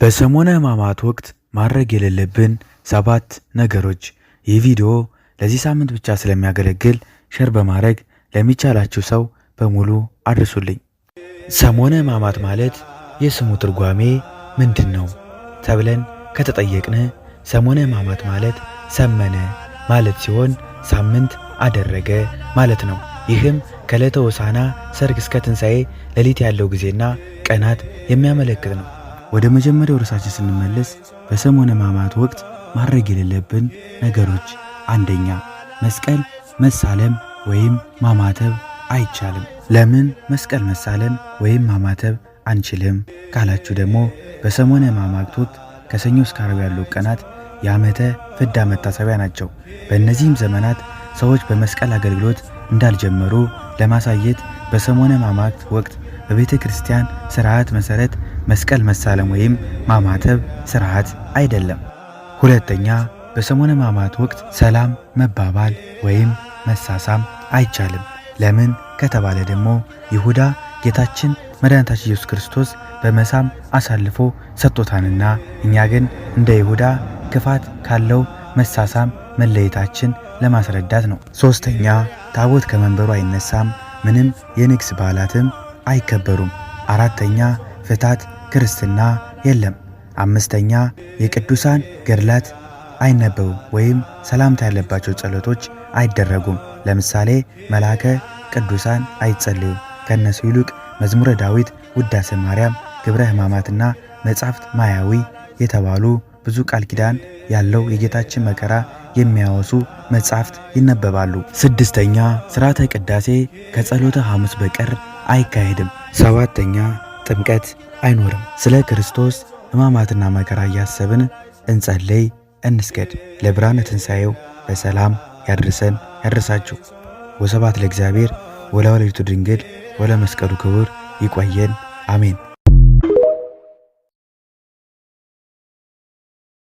በሰሞነ ሕማማት ወቅት ማድረግ የሌለብን 7 ነገሮች። ይህ ቪዲዮ ለዚህ ሳምንት ብቻ ስለሚያገለግል ሼር በማድረግ ለሚቻላችሁ ሰው በሙሉ አድርሱልኝ። ሰሞነ ሕማማት ማለት የስሙ ትርጓሜ ምንድን ነው ተብለን ከተጠየቅን ሰሞነ ሕማማት ማለት ሰመነ ማለት ሲሆን ሳምንት አደረገ ማለት ነው። ይህም ከዕለተ ሆሳዕና ሰርክ እስከ ትንሣኤ ሌሊት ያለው ጊዜና ቀናት የሚያመለክት ነው። ወደ መጀመሪያው ርዕሳችን ስንመለስ በሰሞነ ሕማማት ወቅት ማድረግ የሌለብን ነገሮች፣ አንደኛ መስቀል መሳለም ወይም ማማተብ አይቻልም። ለምን መስቀል መሳለም ወይም ማማተብ አንችልም ካላችሁ ደግሞ በሰሞነ ሕማማት ወቅት ከሰኞ እስከ ዓርብ ያሉ ቀናት የዓመተ ፍዳ መታሰቢያ ናቸው። በእነዚህም ዘመናት ሰዎች በመስቀል አገልግሎት እንዳልጀመሩ ለማሳየት በሰሞነ ሕማማት ወቅት በቤተ ክርስቲያን ሥርዓት መሠረት መስቀል መሳለም ወይም ማማተብ ሥርዓት አይደለም። ሁለተኛ በሰሞነ ሕማማት ወቅት ሰላም መባባል ወይም መሳሳም አይቻልም። ለምን ከተባለ ደግሞ ይሁዳ ጌታችን መድኃኒታችን ኢየሱስ ክርስቶስ በመሳም አሳልፎ ሰጥቶታልና፣ እኛ ግን እንደ ይሁዳ ክፋት ካለው መሳሳም መለየታችን ለማስረዳት ነው። ሶስተኛ ታቦት ከመንበሩ አይነሳም፣ ምንም የንግስ በዓላትም አይከበሩም። አራተኛ ፍታት ክርስትና የለም። አምስተኛ የቅዱሳን ገድላት አይነበቡም ወይም ሰላምታ ያለባቸው ጸሎቶች አይደረጉም። ለምሳሌ መልአከ ቅዱሳን አይጸልዩም። ከነሱ ይልቅ መዝሙረ ዳዊት፣ ውዳሴ ማርያም፣ ግብረ ሕማማትና መጻሕፍት ማያዊ የተባሉ ብዙ ቃል ኪዳን ያለው የጌታችን መከራ የሚያወሱ መጻሕፍት ይነበባሉ። ስድስተኛ ሥርዓተ ቅዳሴ ከጸሎተ ሐሙስ በቀር አይካሄድም። ሰባተኛ ጥምቀት አይኖርም። ስለ ክርስቶስ ሕማማትና መከራ እያሰብን እንጸልይ፣ እንስገድ። ለብርሃነ ትንሣኤው በሰላም ያድርሰን ያድርሳችሁ። ወስብሐት ለእግዚአብሔር ወለወላዲቱ ድንግል ወለመስቀሉ ክቡር። ይቆየን። አሜን።